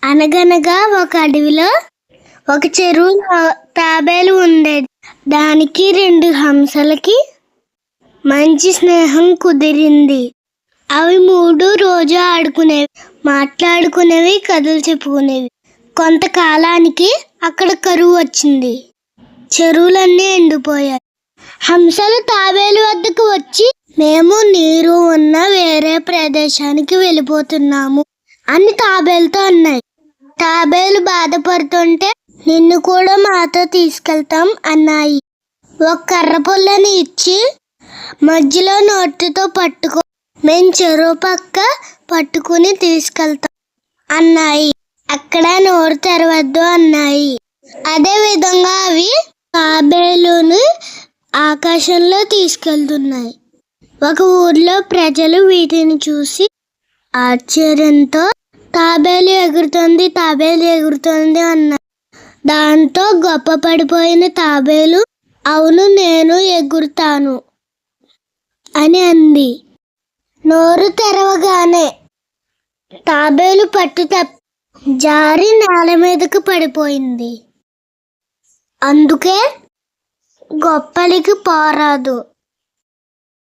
అనగనగా ఒక అడవిలో ఒక చెరువు తాబేలు ఉండేది. దానికి 2 హంసలకి మంచి స్నేహం కుదిరింది. అవి 3 రోజు ఆడుకునేవి, మాట్లాడుకునేవి, కథలు చెప్పుకునేవి. కొంతకాలానికి అక్కడ కరువు వచ్చింది. చెరువులన్నీ ఎండిపోయాయి. హంసలు తాబేలు వద్దకు వచ్చి, మేము నీరు ఉన్న వేరే ప్రదేశానికి వెళ్ళిపోతున్నాము అని తాబేలుతో అన్నాయి. తాబేలు బాధపడుతుంటే, నిన్ను కూడా మాతో తీసుకెళ్తాం అన్నాయి. ఒక కర్ర పుల్లని ఇచ్చి మధ్యలో నోటితో పట్టుకో, మేం చెరువు పక్క పట్టుకుని తీసుకెళ్తాం అన్నాయి. అక్కడ నోరు తెరవద్దు అన్నాయి. అదే విధంగా అవి తాబేలుని ఆకాశంలో తీసుకెళ్తున్నాయి. ఒక ఊర్లో ప్రజలు వీటిని చూసి ఆశ్చర్యంతో తాబేలు ఎగురుతుంది, తాబేలు ఎగురుతుంది అన్నారు. దాంతో గొప్ప పడిపోయిన తాబేలు, అవును నేను ఎగురుతాను అని అంది. నోరు తెరవగానే తాబేలు పట్టు తప్పి జారి నేల మీదకు పడిపోయింది. అందుకే గొప్పలికి పోరాదు.